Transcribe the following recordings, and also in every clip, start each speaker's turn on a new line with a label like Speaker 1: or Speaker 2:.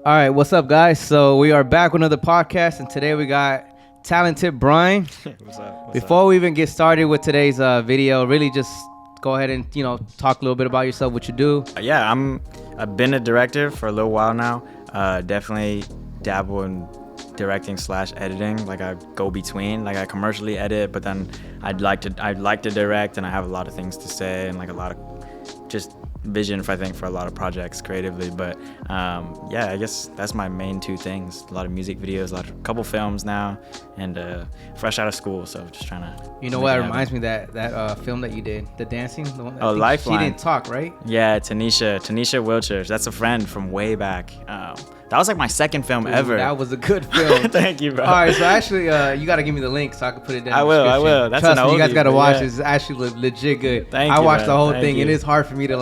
Speaker 1: All right, what's up, guys? So we are back with another podcast, and today we got talented Brian.
Speaker 2: What's up?
Speaker 1: Before we even get started with today's video, really just go ahead and talk a little bit about yourself, what you do.
Speaker 2: Yeah, I've been a director for a little while now. Definitely dabble in directing / editing. Like I go between. Like I commercially edit, but then I'd like to direct, and I have a lot of things to say and like a lot of just vision for a lot of projects creatively. But yeah, I guess that's my main two things. A lot of music videos, a couple films now, and fresh out of school, so just trying to
Speaker 1: what reminds me, that film that you did, the dancing, the one,
Speaker 2: Lifeline.
Speaker 1: She didn't talk, right?
Speaker 2: Yeah, Tanisha Wiltshire. That's a friend from way back. That was like my second film ever.
Speaker 1: That was a good film.
Speaker 2: Thank you, bro.
Speaker 1: All right, so actually, you got to give me the link so I can put it down.
Speaker 2: I will. That's
Speaker 1: Trust
Speaker 2: an
Speaker 1: me, you guys got to watch
Speaker 2: yeah.
Speaker 1: it. It's actually legit good.
Speaker 2: I
Speaker 1: watched the whole thing, and it's hard for me to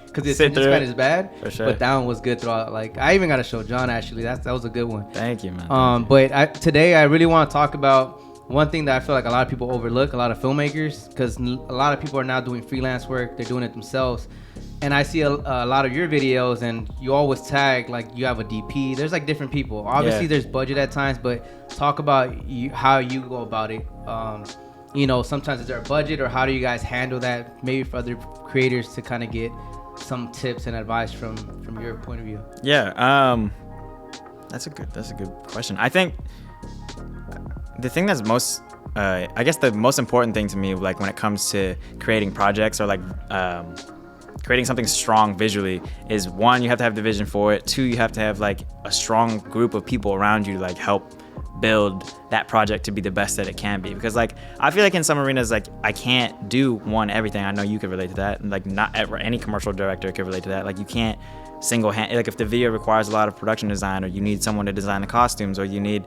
Speaker 1: because the attention span is bad.
Speaker 2: For sure.
Speaker 1: But that one was good throughout. Like I even got to show John. Actually, that was a good one.
Speaker 2: Thank you, man.
Speaker 1: But today I really want to talk about one thing that I feel like a lot of people overlook, a lot of filmmakers, because a lot of people are now doing freelance work. They're doing it themselves. And I see a lot of your videos, and you always tag like you have a DP. There's like different people. Obviously, there's budget at times, but talk about how you go about it. Sometimes is there a budget, or how do you guys handle that? Maybe for other creators to kind of get some tips and advice from your point of view.
Speaker 2: Yeah, that's a good question. I think the thing that's most I guess the most important thing to me, like when it comes to creating projects or like creating something strong visually, is one, you have to have the vision for it. Two, you have to have like a strong group of people around you to like help build that project to be the best that it can be. Because like I feel like in some arenas, like I can't do everything. I know you could relate to that, and like not any commercial director could relate to that. Like you can't single hand, like if the video requires a lot of production design, or you need someone to design the costumes, or you need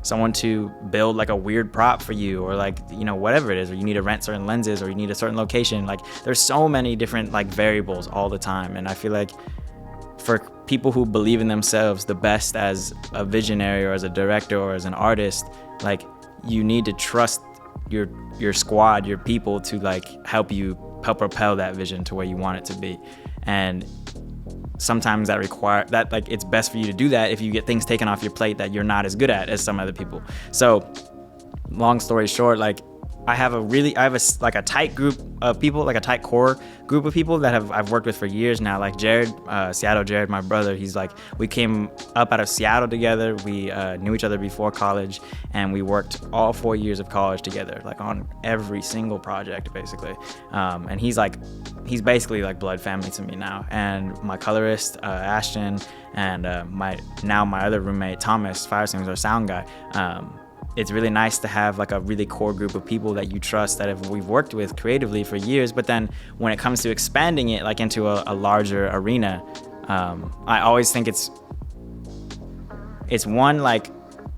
Speaker 2: someone to build like a weird prop for you, or like whatever it is, or you need to rent certain lenses, or you need a certain location. Like there's so many different like variables all the time, and I feel like for people who believe in themselves the best as a visionary or as a director or as an artist, like you need to trust your squad, your people, to like help propel that vision to where you want it to be. And sometimes that require that, like it's best for you to do that if you get things taken off your plate that you're not as good at as some other people. So long story short, like I have a tight group of people, like a tight core group of people that I've worked with for years now. Like Jared, Seattle Jared, my brother, he's like, we came up out of Seattle together. We knew each other before college, and we worked all 4 years of college together, like on every single project basically. And he's basically like blood family to me now. And my colorist, Ashton, and my other roommate, Thomas Firesinger, our sound guy. It's really nice to have like a really core group of people that you trust, that we've worked with creatively for years. But then when it comes to expanding it like into a larger arena, I always think it's one, like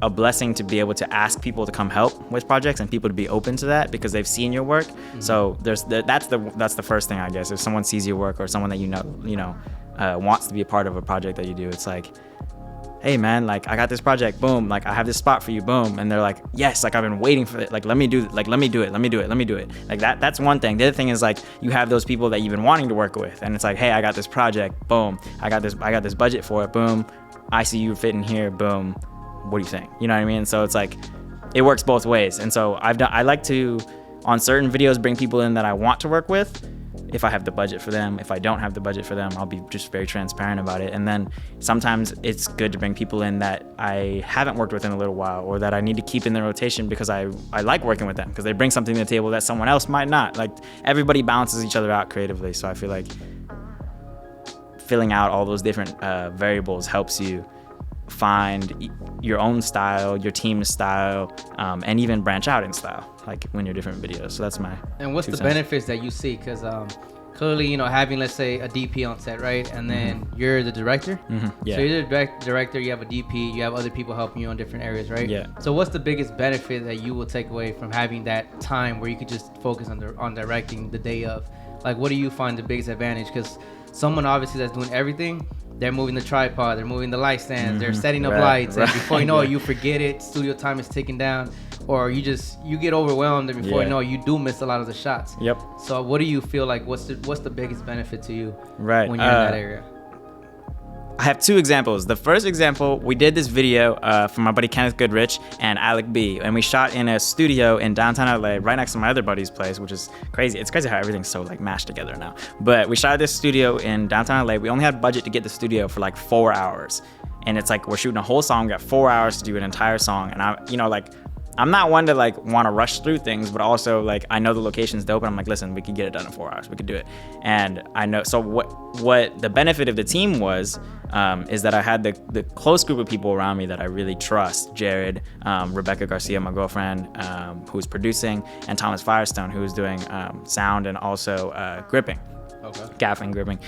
Speaker 2: a blessing to be able to ask people to come help with projects, and people to be open to that because they've seen your work. Mm-hmm. So that's the first thing, I guess. If someone sees your work, or someone that wants to be a part of a project that you do, it's like, hey man, like I got this project, boom, like I have this spot for you, boom. And they're like, yes, like I've been waiting for it, like let me do it. Like that's one thing. The other thing is like you have those people that you've been wanting to work with, and it's like, hey, I got this project, boom, I got this budget for it, boom, I see you fitting here, boom, what do you think? You know what I mean? So it's like it works both ways. And so I like to, on certain videos, bring people in that I want to work with, if I have the budget for them. If I don't have the budget for them, I'll be just very transparent about it. And then sometimes it's good to bring people in that I haven't worked with in a little while, or that I need to keep in the rotation because I like working with them, because they bring something to the table that someone else might not. Like everybody balances each other out creatively. So I feel like filling out all those different variables helps you find your own style, your team's style, and even branch out in style, like when you're different videos. So that's my.
Speaker 1: And what's the benefits that you see? Because clearly, having, let's say, a DP on set, right? And then you're the director.
Speaker 2: Mm-hmm. Yeah.
Speaker 1: So you're the director, you have a DP, you have other people helping you on different areas, right?
Speaker 2: Yeah.
Speaker 1: So what's the biggest benefit that you will take away from having that time where you could just focus on directing the day of? Like, what do you find the biggest advantage? Because someone obviously that's doing everything, they're moving the tripod, they're moving the light stands, they're setting up lights, and before you know it, you forget it, studio time is ticking down, or you get overwhelmed, and before you know it, you do miss a lot of the shots.
Speaker 2: Yep.
Speaker 1: So what do you feel like, what's the biggest benefit to you
Speaker 2: when
Speaker 1: you're in that area?
Speaker 2: I have two examples. The first example, we did this video for my buddy Kenneth Goodrich and Alec B, and we shot in a studio in downtown LA, right next to my other buddy's place, which is crazy. It's crazy how everything's so like mashed together now. But we shot at this studio in downtown LA. We only had budget to get the studio for like 4 hours, and it's like we're shooting a whole song. We got 4 hours to do an entire song, and I'm not one to like want to rush through things, but also like I know the location's dope, and I'm like, listen, we could get it done in 4 hours. We could do it. And I know. So what the benefit of the team was is that I had the close group of people around me that I really trust: Jared, Rebecca Garcia, my girlfriend, who's producing, and Thomas Firestone, who's doing sound and also gripping. Okay. Gaffing, gripping.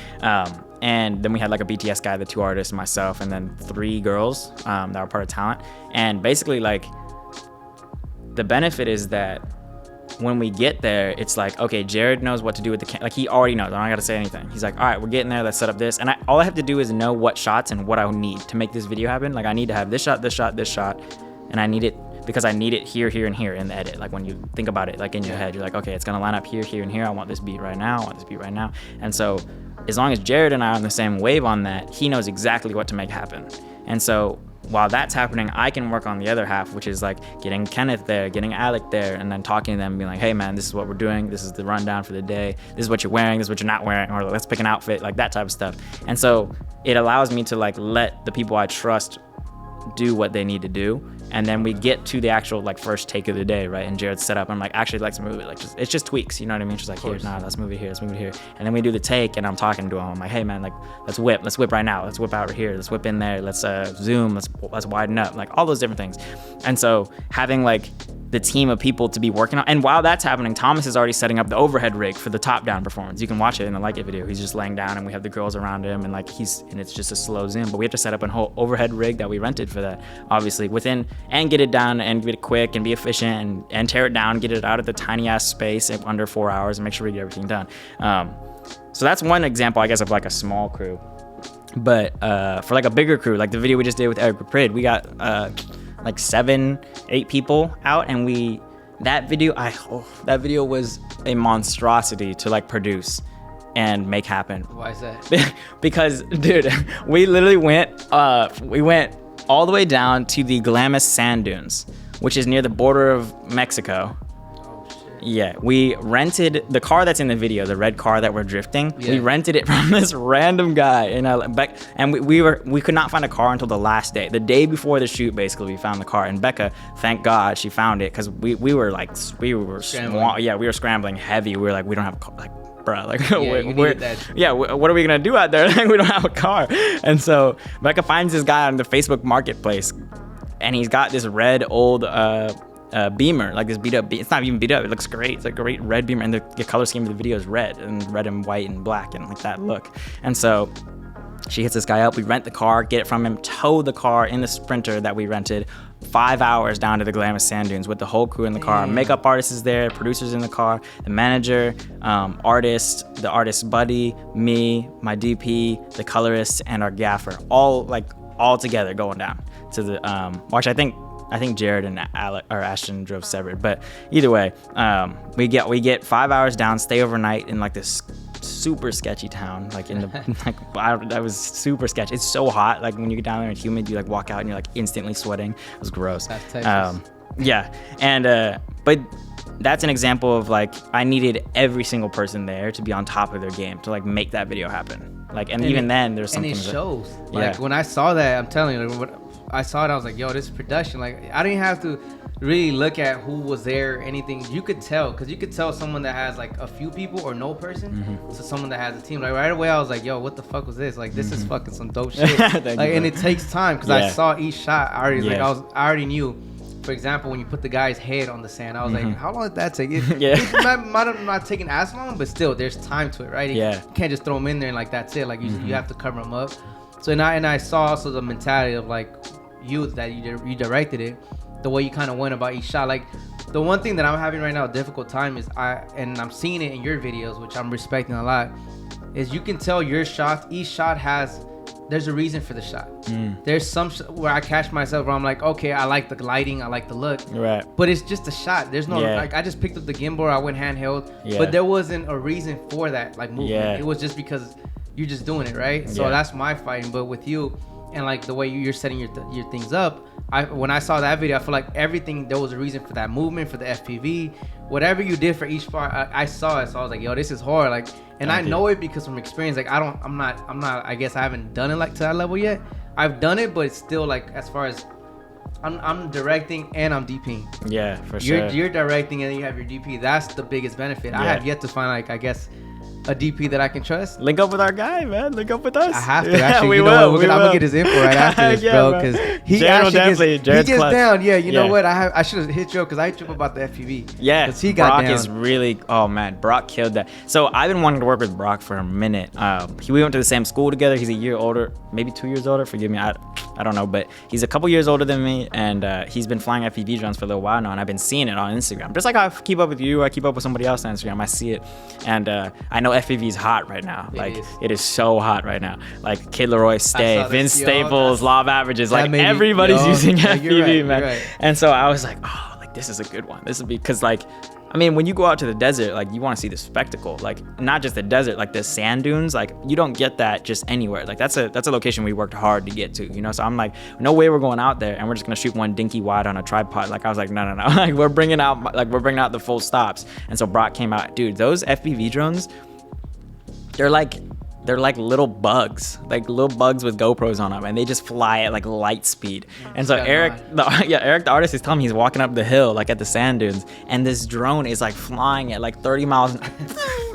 Speaker 2: And then we had like a BTS guy, the 2 artists, myself, and then 3 girls that were part of talent. And basically like, the benefit is that when we get there, it's like, okay, Jared knows what to do with the like he already knows. I don't gotta say anything. He's like, all right, we're getting there. Let's set up this. And all I have to do is know what shots and what I need to make this video happen. Like I need to have this shot, this shot, this shot, and I need it because I need it here, here, and here in the edit. Like when you think about it, like in your head, you're like, okay, it's gonna line up here, here, and here. I want this beat right now. I want this beat right now. And so as long as Jared and I are on the same wave on that, he knows exactly what to make happen. And so while that's happening, I can work on the other half, which is like getting Kenneth there, getting Alec there, and then talking to them and being like, hey man, this is what we're doing. This is the rundown for the day. This is what you're wearing. This is what you're not wearing. Or let's pick an outfit, like that type of stuff. And so it allows me to like let the people I trust do what they need to do, and then we get to the actual like first take of the day, right? And Jared's set up. I'm like, actually, let's move it. Like, it's just tweaks, you know what I mean? She's like, here, nah, let's move it here, let's move it here. And then we do the take, and I'm talking to him. I'm like, hey man, like, let's whip right now. Let's whip out here. Let's whip in there. Let's zoom. Let's widen up. Like all those different things. And so having like the team of people to be working on. And while that's happening, Thomas is already setting up the overhead rig for the top down performance. You can watch it in the Like It video. He's just laying down and we have the girls around him and like and it's just a slow zoom, but we have to set up a whole overhead rig that we rented for that, obviously and get it down and get it quick and be efficient and tear it down, get it out of the tiny ass space in under 4 hours and make sure we get everything done. So that's one example, I guess, of like a small crew. But for like a bigger crew, like the video we just did with Eric Raprid, we got like 7-8 people out, and that video was a monstrosity to like produce and make happen.
Speaker 1: Why is that?
Speaker 2: Because dude, we literally went all the way down to the Glamis sand dunes, which is near the border of Mexico. Yeah, we rented the car that's in the video, the red car that we're drifting. Yeah. We rented it from this random guy in Becca, and we could not find a car until the last day. The day before the shoot, basically, we found the car. And Becca, thank God, she found it, because we were scrambling heavy. We were like, we don't have a car. Like, bro, like, what are we gonna do out there? Like, we don't have a car. And so Becca finds this guy on the Facebook Marketplace, and he's got this red old Beamer, like this beat up. It's not even beat up. It looks great. It's a great red Beamer, and the color scheme of the video is red and white and black and like that look. And so she hits this guy up. We rent the car, get it from him, tow the car in the Sprinter that we rented, 5 hours down to the Glamis sand dunes with the whole crew in the car. Makeup artist is there, producers in the car, the manager, artist, the artist's buddy, me, my DP, the colorist, and our gaffer, all together going down to the which I think Jared and Ashton drove separate, but either way, we get 5 hours down, stay overnight in like this super sketchy town, like in the that was super sketchy. It's so hot, like when you get down there and humid, you like walk out and you're like instantly sweating. It was gross.
Speaker 1: That's Texas.
Speaker 2: Yeah, and but that's an example of like I needed every single person there to be on top of their game to like make that video happen. Like, and even then there's something.
Speaker 1: And it shows. Like when I saw that, I'm telling you, when I saw it, I was like, yo, this is production. Like, I didn't have to really look at who was there, anything. You could tell, because you could tell someone that has like a few people or no person to someone that has a team. Like right away, I was like, yo, what the fuck was this? Like, this is fucking some dope shit. And it takes time, because I saw each shot. I already knew. For example, when you put the guy's head on the sand, I was like, how long did that take? It might have not taken as long, but still, there's time to it, right? You can't just throw him in there and like that's it. Like you have to cover him up. So and I saw also the mentality of like you directed it, the way you kind of went about each shot. Like the one thing that I'm having right now a difficult time is I'm seeing it in your videos, which I'm respecting a lot, is you can tell your shots, each shot there's a reason for the shot. There's some where I catch myself where I'm like, okay, I like the lighting, I like the look,
Speaker 2: right?
Speaker 1: But it's just a shot. There's no like I just picked up the gimbal, I went handheld, but there wasn't a reason for that like movement. It was just because you're just doing it, right? So that's my fighting. But with you and like the way you're setting your things up, when I saw that video, I feel like everything, there was a reason for that movement, for the FPV, whatever you did for each part. I saw it, so I was like, yo, this is hard. Like, and I know it because from experience. Like, I'm not. I guess I haven't done it like to that level yet. I've done it, but it's still like, as far as I'm directing and I'm DPing.
Speaker 2: Yeah, for sure.
Speaker 1: You're directing and then you have your DP. That's the biggest benefit. I have yet to find, like, I guess, a DP that I can trust.
Speaker 2: Link up with our guy, man. Link up with us.
Speaker 1: I have to actually. You know what? I'm gonna get his info right after this, bro, because he gets down. Yeah, you know what? I should have hit you up because I hit you up about the FPV.
Speaker 2: Yeah,
Speaker 1: because he got
Speaker 2: Brock
Speaker 1: down.
Speaker 2: is really. Oh man, Brock killed that. So I've been wanting to work with Brock for a minute. We went to the same school together. He's a year older, maybe 2 years older. Forgive me, I don't know, but he's a couple years older than me, and he's been flying FPV drones for a little while now, and I've been seeing it on Instagram. Just like I keep up with you, I keep up with somebody else on Instagram. I see it, and I know FPV is hot right now. It is so hot right now. Like Kid Leroy Stay, Vince Staples, Law of Averages, like everybody's using FPV, man. Right. And so I was like, oh, like this is a good one. This would be, because like, I mean, when you go out to the desert, like you want to see the spectacle, like not just the desert, like the sand dunes, like you don't get that just anywhere. Like that's a location we worked hard to get to, you know? So I'm like, no way we're going out there and we're just gonna shoot one dinky wide on a tripod. Like I was like, no. Like we're bringing out the full stops. And so Brock came out, dude, those FPV drones, they're like little bugs with GoPros on them, and they just fly at like light speed. And so Eric the artist is telling me he's walking up the hill like at the sand dunes, and this drone is like flying at like 30 miles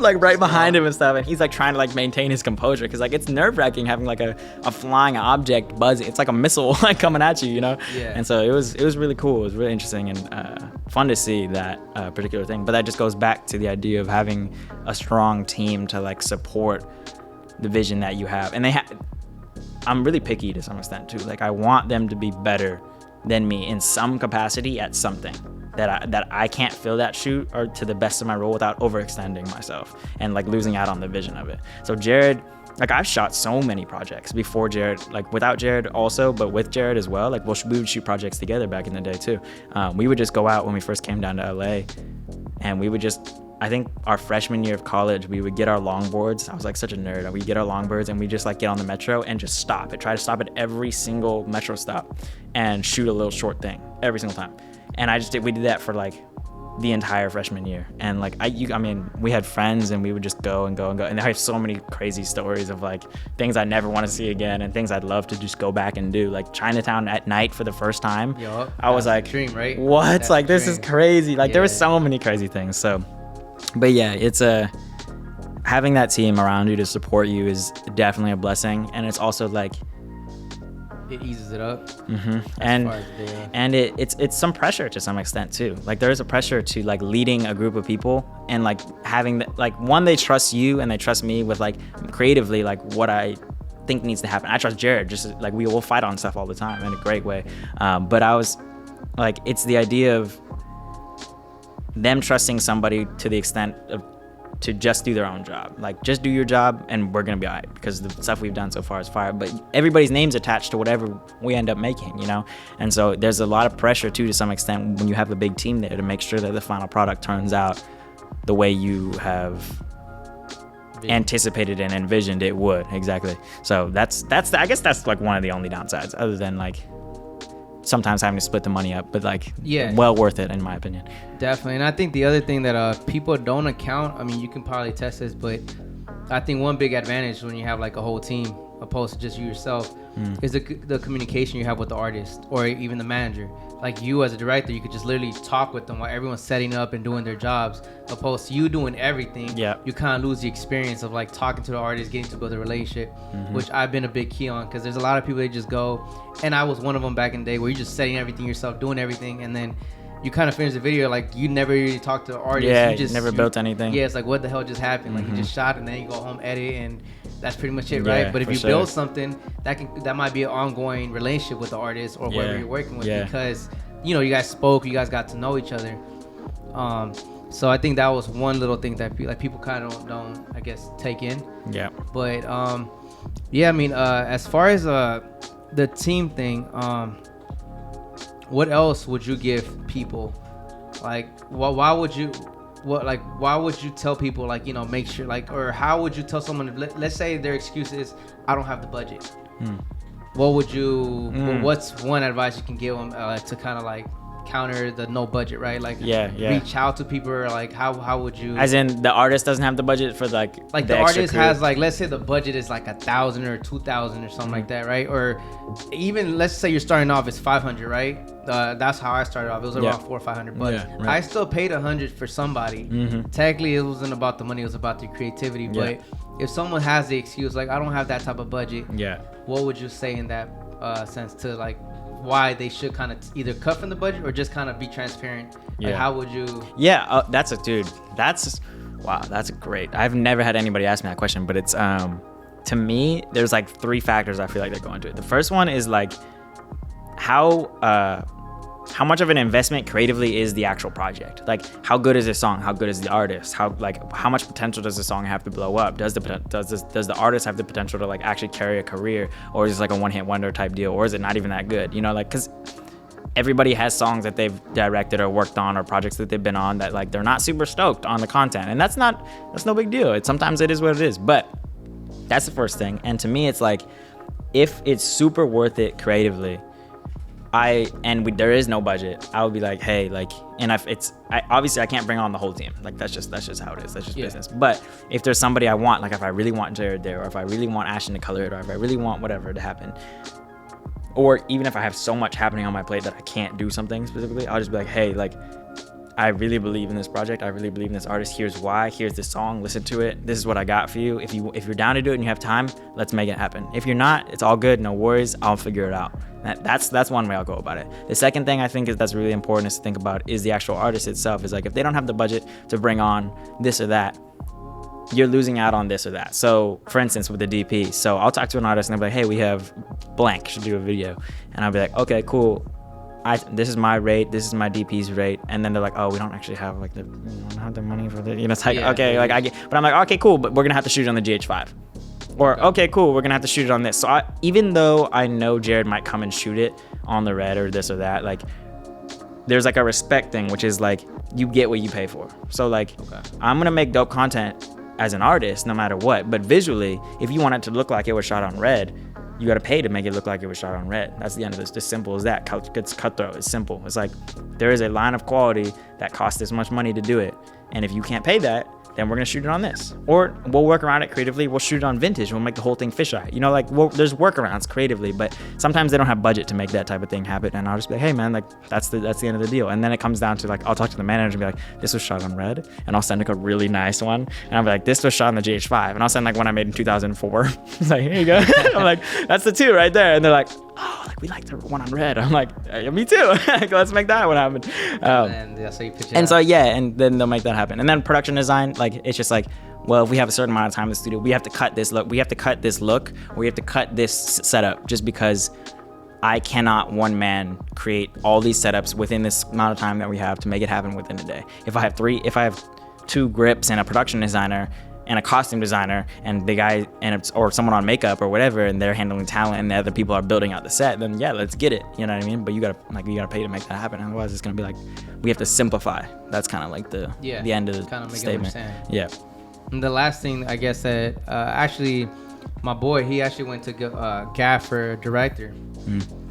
Speaker 2: like right behind him and stuff, and he's like trying to like maintain his composure because like it's nerve-wracking having like a flying object buzzing. It's like a missile like coming at you, you know? Yeah. And so it was really cool. It was really interesting and fun to see that particular thing. But that just goes back to the idea of having a strong team to like support the vision that you have. And I'm really picky to some extent too. Like I want them to be better than me in some capacity at something that I can't fill that shoot or to the best of my role without overextending myself and like losing out on the vision of it. So Jared, like I've shot so many projects before Jared, like without Jared also, but with Jared as well. Like we would shoot projects together back in the day too. We would just go out when we first came down to LA, and we would just, I think our freshman year of college, we would get our longboards. I was like such a nerd. We'd get our longboards and we just like get on the metro and just stop it. Try to stop at every single metro stop and shoot a little short thing every single time. And we did that for like the entire freshman year. And like, I mean, we had friends and we would just go and go and go. And I have so many crazy stories of like things I never want to see again and things I'd love to just go back and do. Like Chinatown at night for the first time. I was like,
Speaker 1: dream, right?
Speaker 2: What? That's like, this is crazy. Like there were so many crazy things. So, but yeah, it's having that team around you to support you is definitely a blessing. And it's also like,
Speaker 1: it eases it up.
Speaker 2: Mm-hmm. And it's some pressure to some extent too. Like there is a pressure to like leading a group of people and like having like one, they trust you and they trust me with like creatively like what I think needs to happen. I trust Jared, just like we will fight on stuff all the time in a great way. But I was like, it's the idea of them trusting somebody to the extent of to just do their own job. Like just do your job and we're gonna be all right, because the stuff we've done so far is fire, but everybody's name's attached to whatever we end up making, you know? And so there's a lot of pressure too, to some extent, when you have a big team there to make sure that the final product turns out the way you have anticipated and envisioned it would. Exactly. So that's I guess that's like one of the only downsides, other than like sometimes having to split the money up, but like well worth it in my opinion.
Speaker 1: Definitely. And I think the other thing that people don't account, I mean, you can probably test this, but I think one big advantage when you have like a whole team opposed to just you yourself is the communication you have with the artist or even the manager. Like you as a director, you could just literally talk with them while everyone's setting up and doing their jobs, opposed to you doing everything. You kind of lose the experience of like talking to the artist, getting to build a relationship, which I've been a big key on, because there's a lot of people that just go, and I was one of them back in the day, where you're just setting everything yourself, doing everything, and then you kind of finish the video like you never really talked to the artist. You never built anything. It's like, what the hell just happened? Like you just shot and then you go home, edit, and that's pretty much it, right? But if you build something, that might be an ongoing relationship with the artist or whoever you're working with, because you know, you guys spoke, you guys got to know each other. So I think that was one little thing that people kind of don't I guess take in. But I mean, as far as the team thing, what else would you give people? Like, why would what, like, why would you tell people, like, you know, make sure, like, or how would you tell someone, let's say their excuse is, I don't have the budget. What would you, what's one advice you can give them to kind of like counter the no budget, right? Like, reach out to people, or like, how would you,
Speaker 2: as in the artist doesn't have the budget for like
Speaker 1: the artist has, like, let's say the budget is like 1,000 or 2,000 or something like that, right? Or even let's say you're starting off as 500, right? That's how I started off. It was around 400 or 500 bucks.
Speaker 2: Yeah, right.
Speaker 1: I still paid 100 for somebody. Technically, it wasn't about the money; it was about the creativity. But if someone has the excuse, like, I don't have that type of budget, what would you say in that sense to, like, why they should kind of either cut from the budget or just kind of be transparent? Like, how would you?
Speaker 2: That's great. I've never had anybody ask me that question, but it's to me, there's like 3 factors I feel like that go into it. The first one is like how much of an investment creatively is the actual project? Like, how good is this song? How good is the artist? How much potential does the song have to blow up? Does the artist have the potential to like actually carry a career, or is this like a one-hit wonder type deal, or is it not even that good? You know, like, because everybody has songs that they've directed or worked on, or projects that they've been on that like they're not super stoked on the content, and that's no big deal. Sometimes it is what it is, but that's the first thing. And to me, it's like, if it's super worth it creatively, there is no budget, I would be like, hey, like, and obviously I can't bring on the whole team. Like, that's just how it is. That's just business. But if there's somebody I want, like if I really want Jared there, or if I really want Ashton to color it, or if I really want whatever to happen, or even if I have so much happening on my plate that I can't do something specifically, I'll just be like, hey, like, I really believe in this project. I really believe in this artist. Here's why. Here's this song. Listen to it. This is what I got for you. If you're down to do it and you have time, let's make it happen. If you're not, it's all good. No worries. I'll figure it out. That's one way I'll go about it. The second thing I think that's really important is to think about is the actual artist itself. Is like, if they don't have the budget to bring on this or that, you're losing out on this or that. So for instance, with the DP, so I'll talk to an artist and they'll be like, hey, we have blank, should do a video. And I'll be like, okay, cool. This is my rate, this is my DP's rate, and then they're like, oh, we don't actually have like we don't have the money for the, you know, it's like, okay, like I get, but I'm like, okay, cool, but we're gonna have to shoot it on the GH5, or okay, cool, we're gonna have to shoot it on this. So even though I know Jared might come and shoot it on the red or this or that, like, there's like a respect thing, which is like, you get what you pay for. So like, I'm gonna make dope content as an artist no matter what, but visually, if you want it to look like it was shot on red, you got to pay to make it look like it was shot on red. That's the end of this. Just simple as that. It's cutthroat. It's simple. It's like, there is a line of quality that costs this much money to do it. And if you can't pay that, then we're going to shoot it on this. Or we'll work around it creatively. We'll shoot it on vintage. We'll make the whole thing fisheye. You know, like, there's workarounds creatively, but sometimes they don't have budget to make that type of thing happen. And I'll just be like, hey man, like, that's the end of the deal. And then it comes down to like, I'll talk to the manager and be like, this was shot on red. And I'll send like a really nice one. And I'll be like, this was shot on the GH5. And I'll send like one I made in 2004. It's like, here you go. I'm like, that's the 2 right there. And they're like, oh, like, we like the one on red. I'm like, hey, me too. Like, let's make that one happen. And then they'll make that happen. And then production design, like, it's just like, well, if we have a certain amount of time in the studio, we have to cut this look, we have to cut this setup, just because I cannot one man create all these setups within this amount of time that we have to make it happen within a day. If I have 2 grips and a production designer and a costume designer and the guy or someone on makeup or whatever, and they're handling talent and the other people are building out the set, then yeah, let's get it. You know what I mean? But you gotta pay to make that happen. Otherwise, it's gonna be like, we have to simplify. That's kind of like the end of the kind of statement. Yeah.
Speaker 1: And the last thing, I guess, that actually, my boy, he actually went to GAF for director.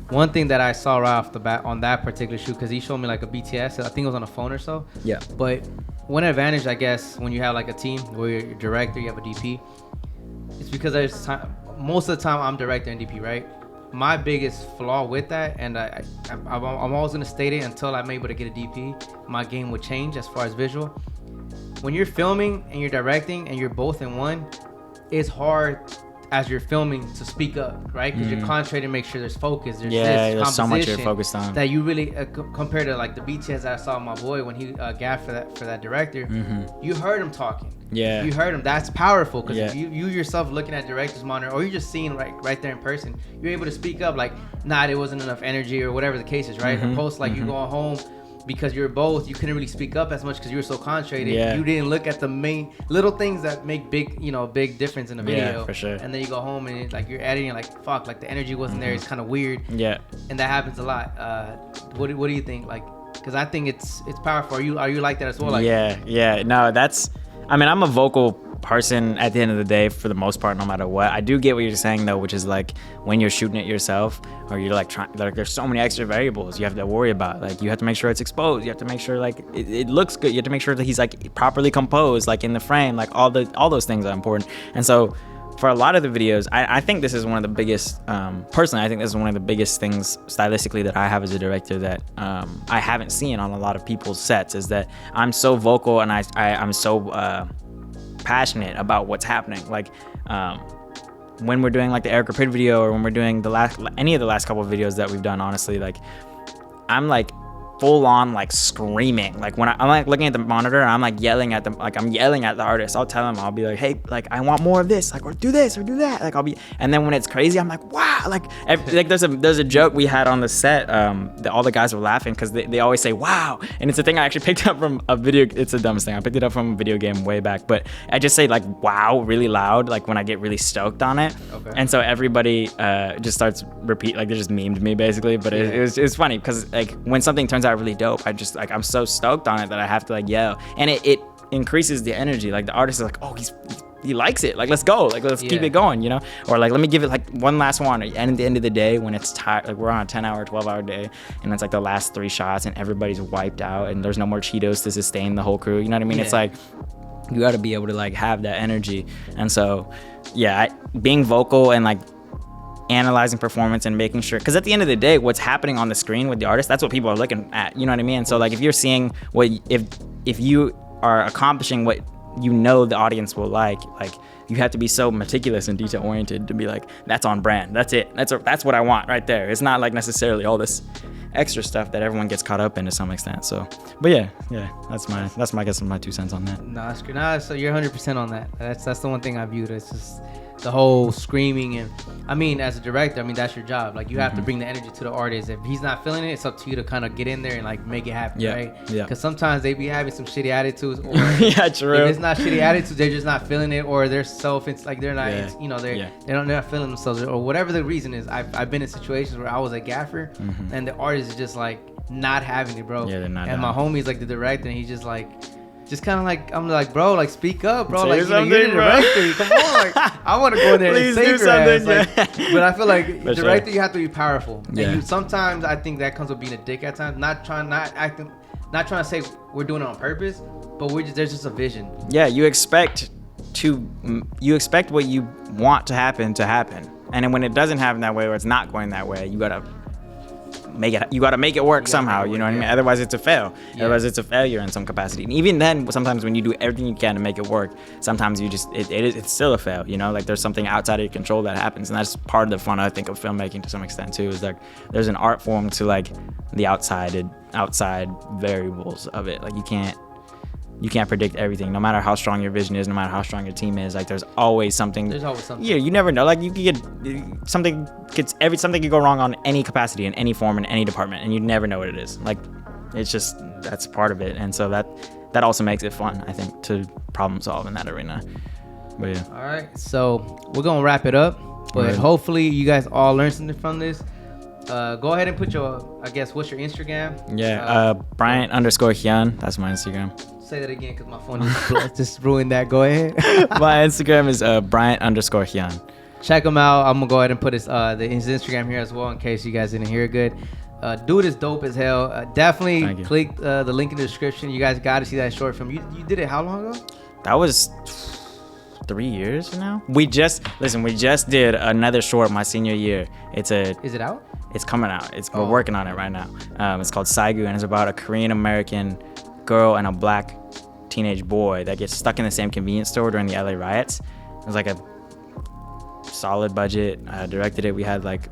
Speaker 1: One thing that I saw right off the bat on that particular shoot, because he showed me like a BTS, I think it was on a phone or so. Yeah. But one advantage, I guess, when you have like a team where you're a director, you have a DP, it's because there's time, most of the time I'm director and DP, right? My biggest flaw with that, and I'm always going to state it until I'm able to get a DP, my game would change as far as visual. When you're filming and you're directing and you're both in one, it's hard as you're filming to speak up, right? Because you're concentrating to make sure there's focus.
Speaker 2: There's so much you're focused on
Speaker 1: that you really compared to like the BTS that I saw my boy when he gaffed for that director. You heard him talking. Yeah, you heard him. That's powerful, because if you yourself looking at director's monitor, or you're just seeing right there in person, you're able to speak up like, nah, there wasn't enough energy or whatever the case is, right? Opposed like you going home, because you couldn't really speak up as much because you were so concentrated. You didn't look at the main little things that make big difference in the video. For sure. And then you go home and you're editing, like, fuck, like the energy wasn't there. It's kind of weird. Yeah. And that happens a lot. What do you think? Like, Because I think it's powerful. Are you like that as well? Like,
Speaker 2: yeah. No, I'm a vocal person at the end of the day for the most part, no matter what. I do get what you're saying though, which is like when you're shooting it yourself, or you're like trying, like there's so many extra variables you have to worry about. Like you have to make sure it's exposed, you have to make sure like it looks good, you have to make sure that he's like properly composed, like in the frame, like all those things are important. And so for a lot of the videos, I think this is one of the biggest, personally, I think this is one of the biggest things stylistically that I have as a director that I haven't seen on a lot of people's sets, is that I'm so vocal and I'm so passionate about what's happening. Like when we're doing like the Eric Rapid video, or when we're doing any of the last couple of videos that we've done, honestly, like I'm like full on like screaming. Like when I'm like looking at the monitor and I'm like yelling at them, like I'm yelling at the artist. I'll tell them, I'll be like, hey, like I want more of this, like, or do this or do that. Like and then when it's crazy, I'm like, wow, like there's a joke we had on the set that all the guys were laughing because they always say wow, and it's a thing I actually picked up from a video. It's the dumbest thing. I picked it up from a video game way back, but I just say like wow really loud, like when I get really stoked on it. Okay. And so everybody just starts like they just memed me basically. But it was funny because like when something turns out really dope, I'm so stoked on it that I have to like yell, and it increases the energy. Like the artist is like, oh, he likes it, like let's go, like let's keep it going, you know, or like let me give it like one last one. And at the end of the day, when it's tired, like we're on a 10-hour 12-hour day and it's like the last 3 shots and everybody's wiped out and there's no more Cheetos to sustain the whole crew, you know what I mean? It's like you got to be able to like have that energy. And so being vocal and like analyzing performance and making sure, because at the end of the day, what's happening on the screen with the artist, that's what people are looking at, you know what I mean? And so like if you're seeing what, if you are accomplishing what you know the audience will like you have to be so meticulous and detail oriented to be like, that's on brand, that's it, that's what I want right there. It's not like necessarily all this extra stuff that everyone gets caught up in to some extent. So but yeah that's my guess, my 2 cents on that.
Speaker 1: No, it's good. Nah, so you're 100% on that. That's the one thing I viewed. It's just the whole screaming. And I mean, as a director, I mean, that's your job. Like you have to bring the energy to the artist. If he's not feeling it, it's up to you to kind of get in there and like make it happen, right? Yeah. Because sometimes they be having some shitty attitudes, or
Speaker 2: yeah, true.
Speaker 1: If it's not shitty attitudes, they're just not feeling it, or they're like they're not, you know, they're not feeling themselves, or whatever the reason is. I've been in situations where I was a gaffer, and the artist is just like not having it, bro.
Speaker 2: Yeah, they're not.
Speaker 1: And my homie's like the director, and he's just like. Just kind of like, I'm like, bro, like speak up, bro.
Speaker 2: Say
Speaker 1: like, you're the director. Come on, like, I want to go in there and save your ass. Like, but I feel like director, you have to be powerful. Yeah. And sometimes I think that comes with being a dick at times. Not trying to say we're doing it on purpose, but there's just a vision. Yeah, you expect what you want to happen, and then when it doesn't happen that way, or it's not going that way, you gotta make it work somehow, you know what I mean? Otherwise it's a fail. Otherwise it's a failure in some capacity. And even then, sometimes when you do everything you can to make it work, sometimes you just it's still a fail, you know? Like there's something outside of your control that happens, and that's part of the fun, I think, of filmmaking to some extent too, is like there's an art form to like the outside variables of it. Like you can't predict everything, no matter how strong your vision is, no matter how strong your team is. Like there's always something. Yeah, you never know. Like you could get something could go wrong on any capacity, in any form, in any department, and you never know what it is. Like it's just, that's part of it. And so that also makes it fun, I think, to problem solve in that arena. But yeah. All right, so we're gonna wrap it up, but hopefully you guys all learned something from this. Go ahead and put your, I guess, what's your Instagram? Yeah, Bryant _Hyun. That's my Instagram. Say that again, because my phone just ruined that. Go ahead. My Instagram is Bryant _Hyun. Check him out. I'm gonna go ahead and put his Instagram here as well, in case you guys didn't hear it good. Dude is dope as hell. Definitely click the link in the description. You guys got to see that short film. You did it how long ago? That was 3 years now. We just did another short my senior year. Is it out? It's coming out. We're working on it right now. It's called Saigu, and it's about a Korean American girl and a black teenage boy that gets stuck in the same convenience store during the LA riots. It was like a solid budget. I directed it. We had like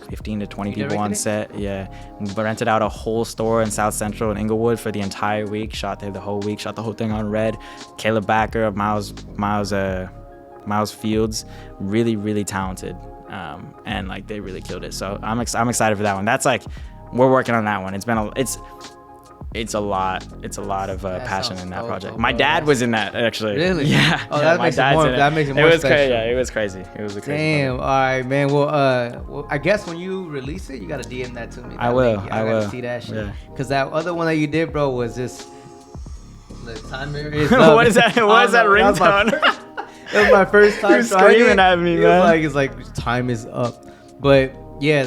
Speaker 1: 15 to 20 people on set. Yeah, we rented out a whole store in South Central in Inglewood for the entire week. Shot there the whole week. Shot the whole thing on red. Caleb Backer of Miles Fields, really, really talented, and like they really killed it. So I'm excited for that one. That's like, we're working on that one.
Speaker 2: It's a lot of passion in that project.
Speaker 1: Dope,
Speaker 2: My
Speaker 1: bro.
Speaker 2: dad was in that actually.
Speaker 1: Really?
Speaker 2: Yeah.
Speaker 1: Oh,
Speaker 2: yeah,
Speaker 1: that makes it more. That makes it more special.
Speaker 2: Yeah, it was crazy. It was a crazy.
Speaker 1: Damn.
Speaker 2: Moment.
Speaker 1: All right, man. Well, I guess when you release it, you gotta DM that to me.
Speaker 2: I will.
Speaker 1: I gotta see that shit.
Speaker 2: Yeah.
Speaker 1: Cause that other one that you did, bro, was just the timer is up.
Speaker 2: What is that? What is that ringtone?
Speaker 1: It was my first time
Speaker 2: You're screaming at me, man.
Speaker 1: It's like time is up. But yeah,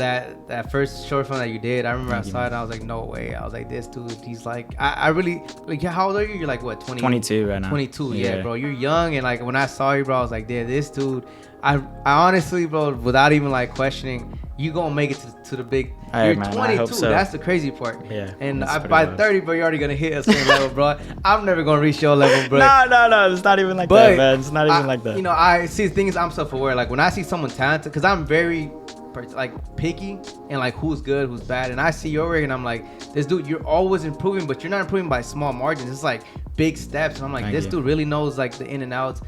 Speaker 1: that first short film that you did, I remember I saw it and I was like, no way. I was like, this dude, he's like, I really, like, how old are you? You're like, what,
Speaker 2: 22 right now.
Speaker 1: 22, yeah, bro. You're young. And like, when I saw you, bro, I was like, yeah, this dude, I honestly, bro, without even like questioning, you gonna make it to the big.
Speaker 2: Hey,
Speaker 1: you're
Speaker 2: man,
Speaker 1: 22.
Speaker 2: I hope so.
Speaker 1: That's the crazy part.
Speaker 2: Yeah.
Speaker 1: And by 30, bro, you're already gonna hit a certain level, bro. I'm never gonna reach your level, bro.
Speaker 2: No. It's not even like that, man. It's not even like that.
Speaker 1: You know, I see the thing is I'm self-aware. Like when I see someone talented, because I'm very like picky and like who's good, who's bad. And I see your work and I'm like, this dude, you're always improving, but you're not improving by small margins. It's like big steps. And I'm like, this dude really knows like the in and outs.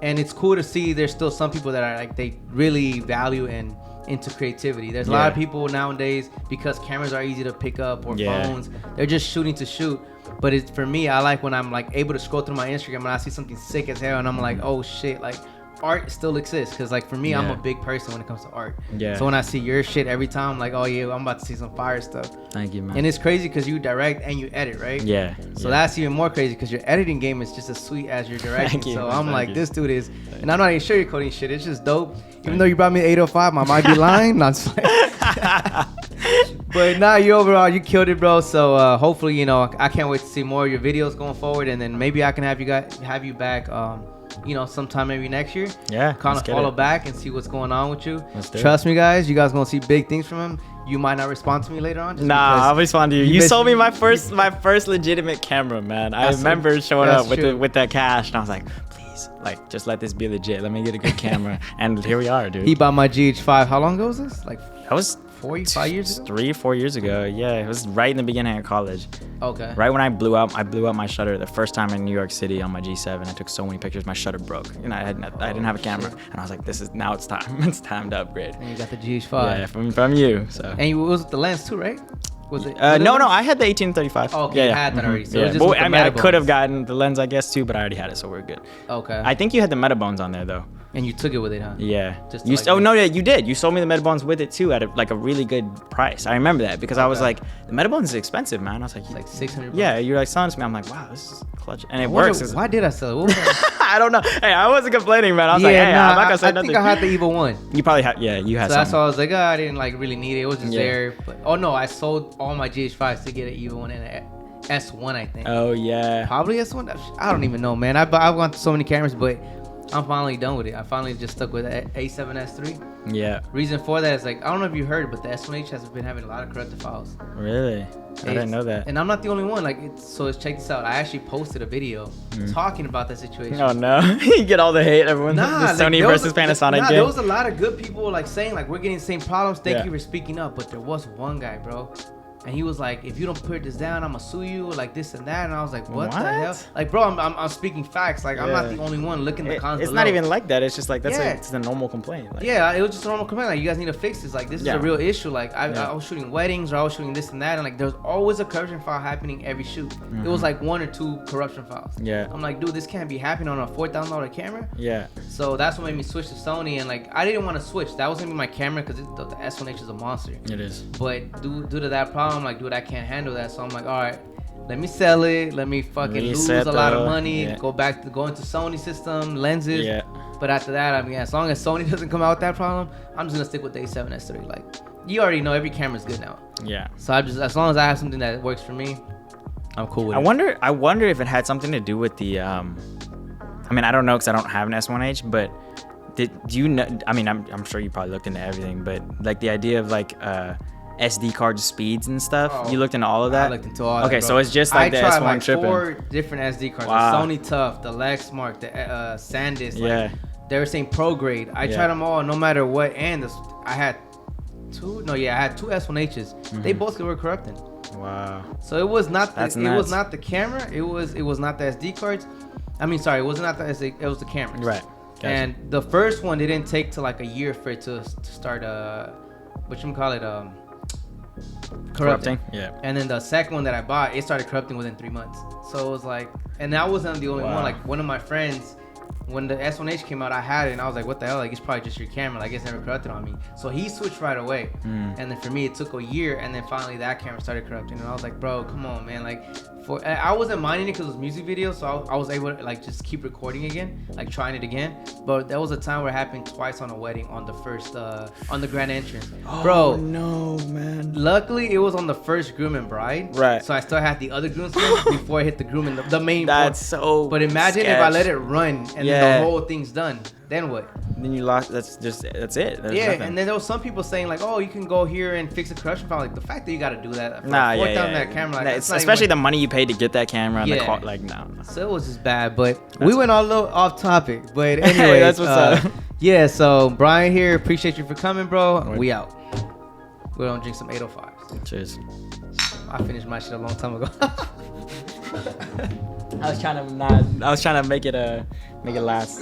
Speaker 1: And it's cool to see there's still some people that are like, they really value and into creativity. There's a lot of people nowadays, because cameras are easy to pick up or phones, they're just shooting to shoot. But it's for me, I like when I'm like able to scroll through my Instagram and I see something sick as hell and I'm like, oh shit, like art still exists. Because like for me, I'm a big person when it comes to art. So when I see your shit every time, I'm like, oh yeah, I'm about to see some fire stuff.
Speaker 2: Thank you, man.
Speaker 1: And it's crazy because you direct and you edit, right? So that's even more crazy because your editing game is just as sweet as your directing. So I'm like, this dude is, and I'm not even sugarcoating shit. It's just dope. Even though you brought me 805, I might be lying. Not just but nah, you overall, you killed it, bro. So hopefully, you know, I can't wait to see more of your videos going forward, and then maybe I can have you back. You know, sometime maybe next year. Kind of follow back and see what's going on with you. Trust me, guys, you guys gonna see big things from him. You might not respond to me later on.
Speaker 2: I'll respond to you. You sold me my first legitimate camera, man. I remember showing up with that cash, and I was like, please, like, just let this be legit. Let me get a good camera. And here we are, dude.
Speaker 1: He bought my GH5. How long ago was this? Like
Speaker 2: that was
Speaker 1: 5 years ago?
Speaker 2: 3 or 4 years ago. Yeah, it was right in the beginning of college.
Speaker 1: Okay.
Speaker 2: Right when I blew up my shutter the first time in New York City on my G7. I took so many pictures, my shutter broke. You know, I didn't have a camera, and I was like, it's time. It's time to upgrade.
Speaker 1: And you got the GH5.
Speaker 2: Yeah, from you. So.
Speaker 1: And you was with the lens too, right? Was it?
Speaker 2: No, I had the 1835.
Speaker 1: Oh, okay, you had that already. So
Speaker 2: yeah. But, I mean, I could have gotten the lens, I guess, too, but I already had it, so we're good.
Speaker 1: Okay.
Speaker 2: I think you had the Metabones on there, though.
Speaker 1: And you took it with it, huh?
Speaker 2: Yeah. You did. You sold me the Metabones with it too at a really good price. I remember that because I was like, the Metabones is expensive, man. I was like,
Speaker 1: it's like $600.
Speaker 2: Yeah, you're like selling to me. I'm like, wow, this is clutch, and it works.
Speaker 1: Why did I sell it?
Speaker 2: I don't know. Hey, I wasn't complaining, man. I was like, hey, I'm not gonna say nothing.
Speaker 1: I think I had the Evil 1.
Speaker 2: You probably had. Yeah, you had.
Speaker 1: So that's why I was like, I didn't like really need it. It was just there. But I sold all my GH5s to get an Evil 1 and an S1, I think.
Speaker 2: Oh yeah.
Speaker 1: Probably S1. I don't even know, man. I've gone through so many cameras, but I'm finally done with it. I finally just stuck with A7S3.
Speaker 2: Yeah.
Speaker 1: Reason for that is like, I don't know if you heard, but the S1H has been having a lot of corrupted files.
Speaker 2: Really? I didn't know that.
Speaker 1: And I'm not the only one. Like, check this out. I actually posted a video talking about that situation.
Speaker 2: Oh no, you get all the hate, everyone. The Sony versus Panasonic game.
Speaker 1: There was a lot of good people like saying like, we're getting the same problems. Thank you for speaking up. But there was one guy, bro. And he was like, if you don't put this down, I'm gonna sue you, like this and that. And I was like, what the hell? Like, bro, I'm speaking facts. Like, I'm not the only one looking the cons.
Speaker 2: It's not even like that. It's just like, it's a normal complaint. Like,
Speaker 1: it was just a normal complaint. Like, you guys need to fix this. Like, this is a real issue. Like, I was shooting weddings or I was shooting this and that. And like, there's always a corruption file happening every shoot. It was like 1 or 2 corruption files.
Speaker 2: Yeah.
Speaker 1: I'm like, dude, this can't be happening on a $4,000 camera.
Speaker 2: Yeah.
Speaker 1: So that's what made me switch to Sony. And like, I didn't want to switch. That was gonna be my camera because the S1H is a monster.
Speaker 2: It is.
Speaker 1: But due to that problem, like, dude, I can't handle that. So I'm like, all right, let me sell it. Let me fucking lose a lot of money. Go into Sony system lenses. Yeah. But after that, I mean, as long as Sony doesn't come out with that problem, I'm just gonna stick with the A7S3. Like, you already know every camera's good now. Yeah. So as long as I have something that works for me, I'm cool with it.
Speaker 2: I wonder if it had something to do with the. I mean, I don't know because I don't have an S1H, but do you know? I mean, I'm sure you probably looked into everything, but like the idea of like SD card speeds and stuff. You looked into all of that?
Speaker 1: I looked into all that.
Speaker 2: Okay, so it's just like the S1
Speaker 1: like
Speaker 2: tripping.
Speaker 1: 4 different SD cards. The Sony Tough, the Lexmark, the SanDisk. Like, they were saying pro grade. I tried them all, no matter what. And I had 2 S1Hs. They both were corrupting.
Speaker 2: Wow.
Speaker 1: So it was not was not the camera. It was not the SD cards. I mean, sorry, it was not the SD. It was the cameras.
Speaker 2: Right. Gotcha.
Speaker 1: And the first one didn't take to like a year for it to start whatchamacallit, corrupting.
Speaker 2: Yeah.
Speaker 1: And then the second one that I bought, it started corrupting within 3 months. So it was like, and I wasn't the only one. Like one of my friends, when the S1H came out, I had it and I was like, what the hell? Like, it's probably just your camera. Like, it's never corrupted on me. So he switched right away. And then for me, it took a year. And then finally that camera started corrupting. And I was like, bro, come on, man. Like, I wasn't minding it because it was music videos. So I was able to, like, just keep recording again, like, trying it again. But there was a time where it happened twice on a wedding on the first, on the grand entrance. Bro.
Speaker 2: Oh, no, man.
Speaker 1: Luckily, it was on the first groom and bride.
Speaker 2: Right.
Speaker 1: So I still had the other groomsmen before I hit the groom and the main
Speaker 2: That's
Speaker 1: point.
Speaker 2: so
Speaker 1: But imagine if I let it run and then the whole thing's done. Then what?
Speaker 2: Then you lost. That's it. There's nothing.
Speaker 1: And then there was some people saying like, "Oh, you can go here and fix a corruption problem." Like the fact that you got to do that for that camera, like,
Speaker 2: especially the money you paid to get that camera and the car, like no.
Speaker 1: So it was just bad, but we went all a little off topic. But anyway,
Speaker 2: that's what's up.
Speaker 1: Yeah, so Brian here, appreciate you for coming, bro. We out. We're gonna drink some 805s.
Speaker 2: Cheers.
Speaker 1: I finished my shit a long time ago.
Speaker 2: I was trying to make it last.